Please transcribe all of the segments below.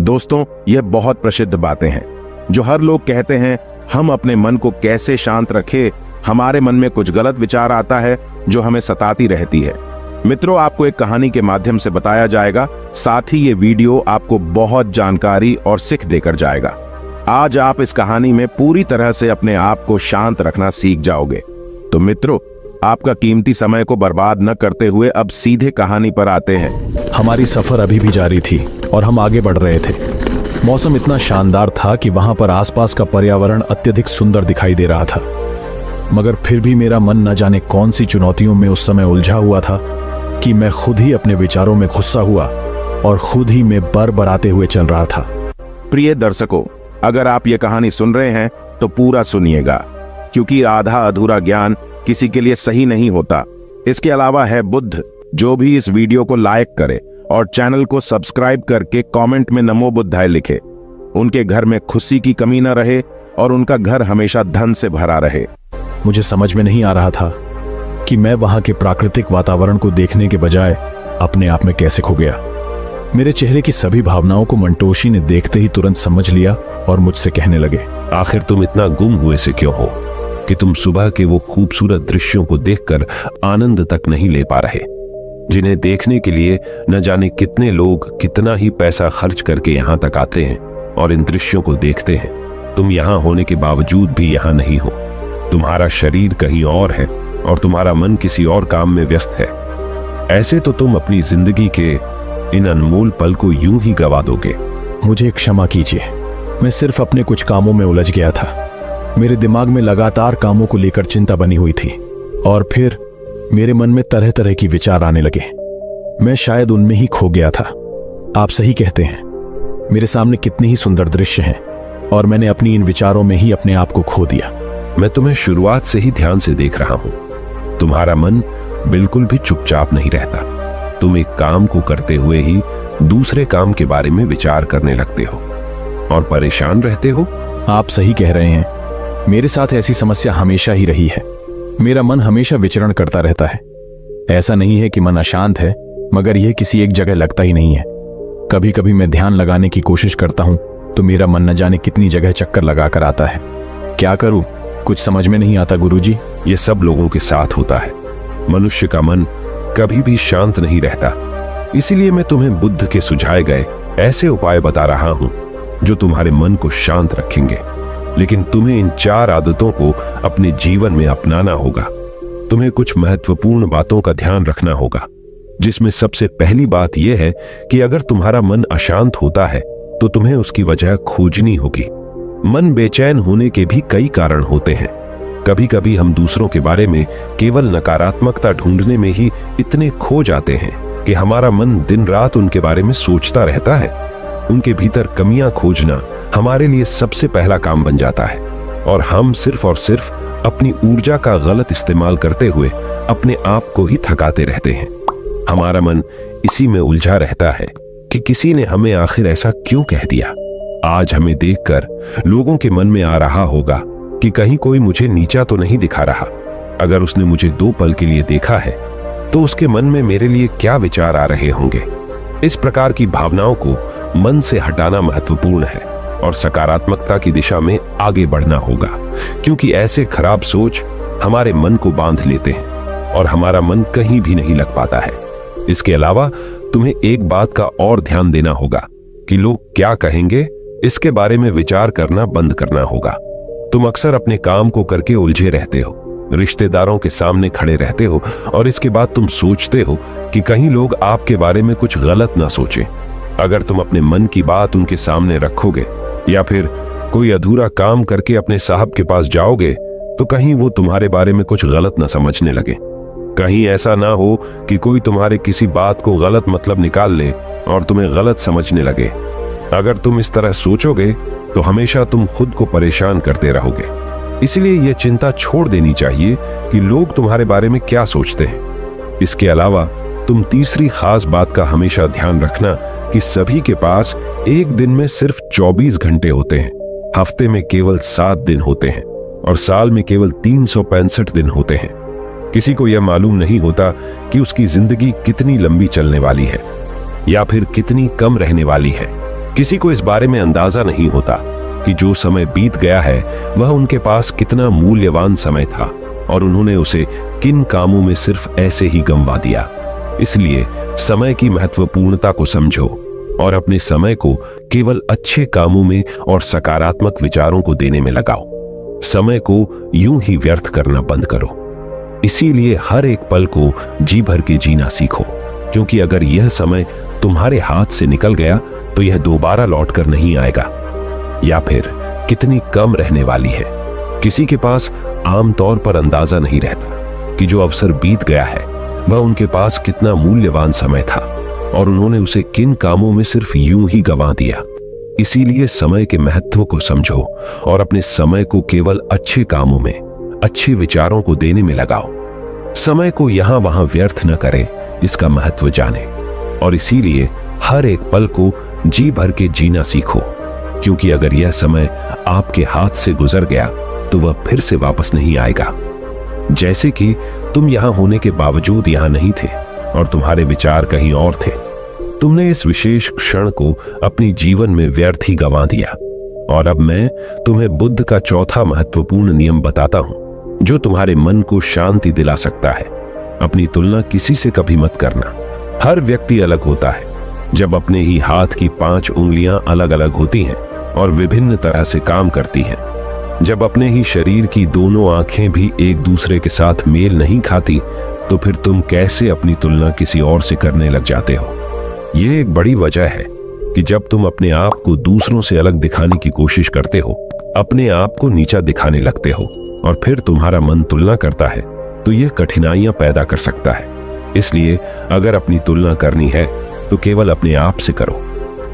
दोस्तों, यह बहुत प्रसिद्ध बातें हैं जो हर लोग कहते हैं। हम अपने मन को कैसे शांत रखें? हमारे मन में कुछ गलत विचार आता है जो हमें सताती रहती है। मित्रों, आपको एक कहानी के माध्यम से बताया जाएगा। साथ ही ये वीडियो आपको बहुत जानकारी और सीख देकर जाएगा। आज आप इस कहानी में पूरी तरह से अपने आप को शांत रखना सीख जाओगे। तो मित्रों, आपका कीमती समय को बर्बाद न करते हुए अब सीधे कहानी पर आते हैं। हमारी सफर अभी भी जारी थी और हम आगे बढ़ रहे थे। मौसम इतना शानदार था कि वहां पर आसपास का पर्यावरण अत्यधिक सुंदर दिखाई दे रहा था, मगर फिर भी मेरा मन न जाने कौन सी चुनौतियों में उस समय उलझा हुआ था कि मैं खुद ही अपने विचारों में गुस्सा हुआ और खुद ही में बरबराते हुए चल रहा था। प्रिय दर्शकों, अगर आप ये कहानी सुन रहे हैं तो पूरा सुनिएगा, क्योंकि आधा अधूरा ज्ञान किसी के लिए सही नहीं होता। इसके अलावा है बुद्ध, जो भी इस वीडियो को लाइक करे और चैनल को सब्सक्राइब करके कमेंट में नमो बुद्धाय लिखे। उनके घर में खुशी की कमी न रहे और उनका घर हमेशा धन से भरा रहे। मुझे समझ में नहीं आ रहा था कि मैं वहां के प्राकृतिक वातावरण को देखने के बजाय अपने आप में कैसे खो गया। मेरे चेहरे की सभी भावनाओं को मंटोशी ने देखते ही तुरंत समझ लिया और मुझसे कहने लगे, आखिर तुम इतना गुम हुए से क्यों हो कि तुम सुबह के वो खूबसूरत दृश्यों को देखकर आनंद तक नहीं ले पा रहे, जिन्हें देखने के लिए न जाने कितने लोग कितना ही पैसा खर्च करके यहां तक आते हैं और इन दृश्यों को देखते हैं। तुम यहां होने के बावजूद भी यहां नहीं हो। तुम्हारा शरीर कहीं और है और तुम्हारा मन किसी और काम में व्यस्त है। ऐसे तो तुम अपनी जिंदगी के इन अनमोल पल को यूं ही गवा दोगे। मुझे क्षमा कीजिए, मैं सिर्फ अपने कुछ कामों में उलझ गया था। मेरे दिमाग में लगातार कामों को लेकर चिंता बनी हुई थी और फिर मेरे मन में तरह तरह की विचार आने लगे। मैं शायद उनमें ही खो गया था। आप सही कहते हैं, मेरे सामने कितने ही सुंदर दृश्य हैं और मैंने अपनी इन विचारों में ही अपने आप को खो दिया। मैं तुम्हें शुरुआत से ही ध्यान से देख रहा हूं। तुम्हारा मन बिल्कुल भी चुपचाप नहीं रहता। तुम एक काम को करते हुए ही दूसरे काम के बारे में विचार करने लगते हो और परेशान रहते हो। आप सही कह रहे हैं, मेरे साथ ऐसी समस्या हमेशा ही रही है। मेरा मन हमेशा विचरण करता रहता है। ऐसा नहीं है कि मन अशांत है, मगर यह किसी एक जगह लगता ही नहीं है। कभी कभी मैं ध्यान लगाने की कोशिश करता हूं तो मेरा मन न जाने कितनी जगह चक्कर लगाकर आता है। क्या करूं, कुछ समझ में नहीं आता गुरुजी। ये सब लोगों के साथ होता है। मनुष्य का मन कभी भी शांत नहीं रहता। इसीलिए मैं तुम्हें बुद्ध के सुझाए गए ऐसे उपाय बता रहा हूं जो तुम्हारे मन को शांत रखेंगे। लेकिन तुम्हें इन 4 आदतों को अपने जीवन में अपनाना होगा। तुम्हें कुछ महत्वपूर्ण बातों का ध्यान रखना होगा, जिसमें सबसे पहली बात यह है कि अगर तुम्हारा मन अशांत होता है तो तुम्हें उसकी वजह खोजनी होगी। मन बेचैन होने के भी कई कारण होते हैं। कभी कभी हम दूसरों के बारे में केवल नकारात्मकता ढूंढने में ही इतने खो जाते हैं कि हमारा मन दिन रात उनके बारे में सोचता रहता है। उनके भीतर कमियां खोजना हमारे लिए सबसे पहला काम बन जाता है और हम सिर्फ और सिर्फ अपनी ऊर्जा का गलत इस्तेमाल करते हुए अपने आप को ही थकाते रहते हैं। हमारा मन इसी में उलझा रहता है कि किसी ने हमें आखिर ऐसा क्यों कह दिया। आज हमें देखकर लोगों के मन में आ रहा होगा कि कहीं कोई मुझे नीचा तो नहीं दिखा रहा। अगर उसने मुझे 2 पल के लिए देखा है तो उसके मन में मेरे लिए क्या विचार आ रहे होंगे। इस प्रकार की भावनाओं को मन से हटाना महत्वपूर्ण है और सकारात्मकता की दिशा में आगे बढ़ना होगा, क्योंकि ऐसे खराब सोच हमारे मन को बांध लेते हैं और हमारा मन कहीं भी नहीं लग पाता है। इसके अलावा तुम्हें एक बात का और ध्यान देना होगा कि लोग क्या कहेंगे, इसके बारे में विचार करना बंद करना होगा। तुम अक्सर अपने काम को करके उलझे रहते हो, रिश्तेदारों के सामने खड़े रहते हो और इसके बाद तुम सोचते हो कि कहीं लोग आपके बारे में कुछ गलत ना सोचें। अगर तुम अपने मन की बात उनके सामने रखोगे या फिर कोई अधूरा काम करके अपने साहब के पास जाओगे तो कहीं वो तुम्हारे बारे में कुछ गलत ना समझने लगे। कहीं ऐसा ना हो कि कोई तुम्हारे किसी बात को गलत मतलब निकाल ले और तुम्हें गलत समझने लगे। अगर तुम इस तरह सोचोगे तो हमेशा तुम खुद को परेशान करते रहोगे। इसलिए यह चिंता छोड़ देनी चाहिए कि लोग तुम्हारे बारे में क्या सोचते हैं। इसके अलावा तुम तीसरी खास बात का हमेशा ध्यान रखना कि सभी के पास एक दिन में सिर्फ 24 घंटे होते हैं, हफ्ते में केवल 7 दिन होते हैं और साल में केवल 365 दिन होते हैं। किसी को यह मालूम नहीं होता कि उसकी जिंदगी कितनी लंबी चलने वाली है या फिर कितनी कम रहने वाली है। किसी को इस बारे में अंदाजा नहीं होता कि जो समय बीत गया है वह उनके पास कितना मूल्यवान समय था और उन्होंने उसे किन कामों में सिर्फ ऐसे ही गंवा दिया। इसलिए समय की महत्वपूर्णता को समझो और अपने समय को केवल अच्छे कामों में और सकारात्मक विचारों को देने में लगाओ। समय को यूं ही व्यर्थ करना बंद करो। इसीलिए हर एक पल को जी भर के जीना सीखो, क्योंकि अगर यह समय तुम्हारे हाथ से निकल गया तो यह दोबारा लौटकर नहीं आएगा, या फिर कितनी कम रहने वाली है। किसी के पास आमतौर पर अंदाजा नहीं रहता कि जो अवसर बीत गया है वह उनके पास कितना मूल्यवान समय था और उन्होंने उसे किन कामों में सिर्फ यूं ही गंवा दिया। इसीलिए समय के महत्व को समझो और अपने समय को केवल अच्छे कामों में, अच्छे विचारों को देने में लगाओ। समय को यहां वहां व्यर्थ न करें, इसका महत्व जाने और इसीलिए हर एक पल को जी भर के जीना सीखो, क्योंकि अगर यह समय आपके हाथ से गुजर गया तो वह फिर से वापस नहीं आएगा। जैसे कि तुम यहां होने के बावजूद यहां नहीं थे और तुम्हारे विचार कहीं और थे। तुमने इस विशेष क्षण को अपनी जीवन में व्यर्थ ही गंवा दिया। और अब मैं तुम्हें बुद्ध का चौथा महत्वपूर्ण नियम बताता हूं जो तुम्हारे मन को शांति दिला सकता है। अपनी तुलना किसी से कभी मत करना। हर व्यक्ति अलग होता है। जब अपने ही हाथ की 5 उंगलियां अलग अलग होती हैं और विभिन्न तरह से काम करती हैं, जब अपने ही शरीर की दोनों आंखें भी एक दूसरे के साथ मेल नहीं खाती, तो फिर तुम कैसे अपनी तुलना किसी और से करने लग जाते हो। यह एक बड़ी वजह है कि जब तुम अपने आप को दूसरों से अलग दिखाने की कोशिश करते हो, अपने आप को नीचा दिखाने लगते हो और फिर तुम्हारा मन तुलना करता है, तो यह कठिनाइयां पैदा कर सकता है। इसलिए अगर अपनी तुलना करनी है तो केवल अपने आप से करो।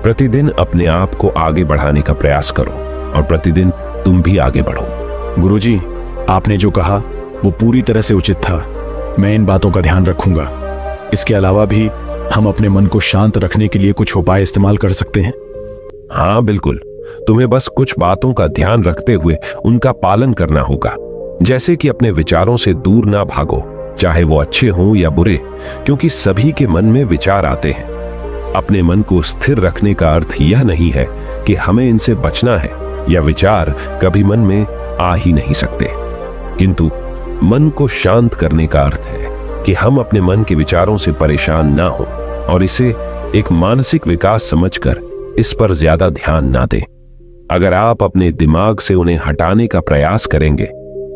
प्रतिदिन अपने आप को आगे बढ़ाने का प्रयास करो और प्रतिदिन तुम भी आगे बढ़ो। गुरुजी, आपने जो कहा वो पूरी तरह से उचित था। मैं इन बातों का ध्यान रखूंगा। इसके अलावा भी हम अपने मन को शांत रखने के लिए कुछ उपाय इस्तेमाल कर सकते हैं। हाँ बिल्कुल, तुम्हें बस कुछ बातों का ध्यान रखते हुए उनका पालन करना होगा। जैसे कि अपने विचारों से दूर ना भागो, चाहे वो अच्छे हों या बुरे, क्योंकि सभी के मन में विचार आते हैं। अपने मन को स्थिर रखने का अर्थ यह नहीं है कि हमें इनसे बचना है या विचार कभी मन में आ ही नहीं सकते, किंतु मन को शांत करने का अर्थ है कि हम अपने मन के विचारों से परेशान ना हो और इसे एक मानसिक विकास समझकर इस पर ज्यादा ध्यान ना दें। अगर आप अपने दिमाग से उन्हें हटाने का प्रयास करेंगे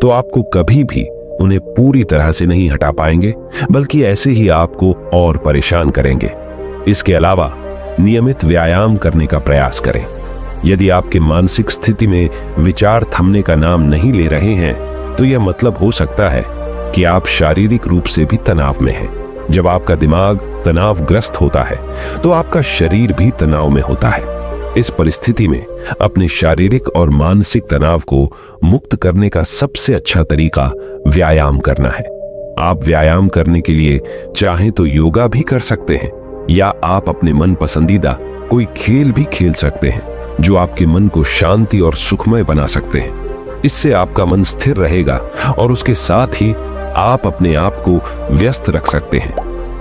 तो आपको कभी भी उन्हें पूरी तरह से नहीं हटा पाएंगे, बल्कि ऐसे ही आपको और परेशान करेंगे। इसके अलावा नियमित व्यायाम करने का प्रयास करें। यदि आपके मानसिक स्थिति में विचार थमने का नाम नहीं ले रहे हैं, तो यह मतलब हो सकता है कि आप शारीरिक रूप से भी तनाव में हैं। जब आपका दिमाग तनावग्रस्त होता है तो आपका शरीर भी तनाव में होता है। इस परिस्थिति में अपने शारीरिक और मानसिक तनाव को मुक्त करने का सबसे अच्छा तरीका व्यायाम करना है। आप व्यायाम करने के लिए चाहें तो योगा भी कर सकते हैं या आप अपने मन पसंदीदा कोई खेल भी खेल सकते हैं जो आपके मन को शांति और सुखमय बना सकते हैं। इससे आपका मन स्थिर रहेगा और उसके साथ ही आप अपने आप को व्यस्त रख सकते हैं।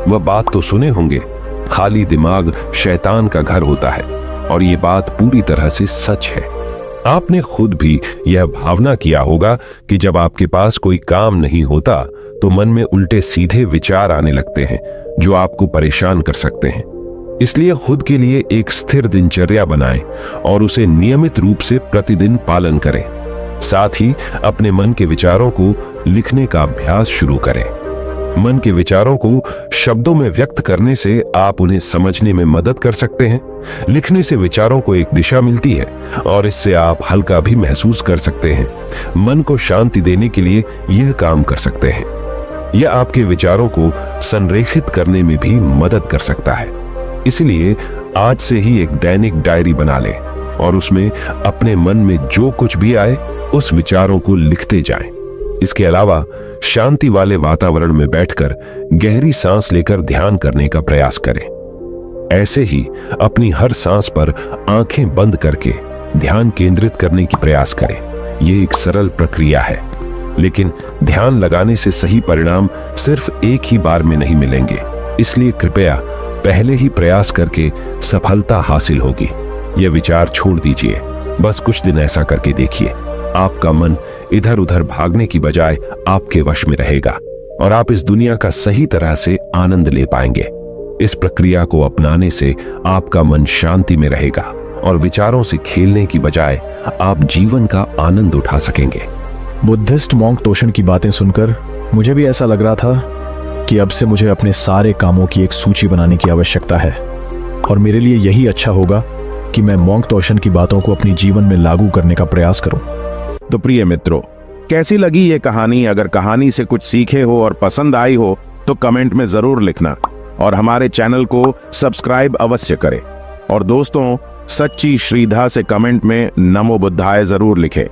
वह बात तो सुने होंगे, खाली दिमाग शैतान का घर होता है, और ये बात पूरी तरह से सच है। आपने खुद भी यह भावना किया होगा कि जब आपके पास कोई काम नहीं होता तो मन में उल्टे सीधे विचार आने लगते हैं जो आपको परेशान कर सकते हैं। इसलिए खुद के लिए एक स्थिर दिनचर्या बनाएं और उसे नियमित रूप से प्रतिदिन पालन करें। साथ ही अपने मन के विचारों को लिखने का अभ्यास शुरू करें। मन के विचारों को शब्दों में व्यक्त करने से आप उन्हें समझने में मदद कर सकते हैं। लिखने से विचारों को एक दिशा मिलती है और इससे आप हल्का भी महसूस कर सकते हैं। मन को शांति देने के लिए यह काम कर सकते हैं। यह आपके विचारों को संरेखित करने में भी मदद कर सकता है। इसलिए आज से ही एक दैनिक डायरी बना लें और उसमें अपने मन में जो कुछ भी आए उस विचारों को लिखते जाएं। इसके अलावा शांति वाले वातावरण में बैठकर गहरी सांस लेकर ध्यान करने का प्रयास करें। ऐसे ही अपनी हर सांस पर आंखें बंद करके ध्यान केंद्रित करने की प्रयास करें। यह एक सरल प्रक्रिया है, लेकिन ध्यान लगाने से सही परिणाम सिर्फ एक ही बार में नहीं मिलेंगे। इसलिए कृपया पहले ही प्रयास करके सफलता हासिल होगी। यह विचार छोड़ दीजिए। बस कुछ दिन ऐसा करके देखिए, आपका मन इधर उधर भागने की बजाय आपके वश में रहेगा और आप इस दुनिया का सही तरह से आनंद ले पाएंगे। इस प्रक्रिया को अपनाने से आपका मन शांति में रहेगा और विचारों से खेलने की बजाय आप जीवन का आनंद उठा सकेंगे। बुद्धिस्ट मॉन्क तोशन की बातें सुनकर मुझे भी ऐसा लग रहा था कि अब से मुझे अपने सारे कामों की एक सूची बनाने की आवश्यकता है और मेरे लिए यही अच्छा होगा कि मैं मॉन्क तोशन की बातों को अपने जीवन में लागू करने का प्रयास करूं। तो प्रिय मित्रों, कैसी लगी ये कहानी? अगर कहानी से कुछ सीखे हो और पसंद आई हो तो कमेंट में जरूर लिखना और हमारे चैनल को सब्सक्राइब अवश्य करें। और दोस्तों, सच्ची श्रीधा से कमेंट में नमो बुद्धाय जरूर लिखें।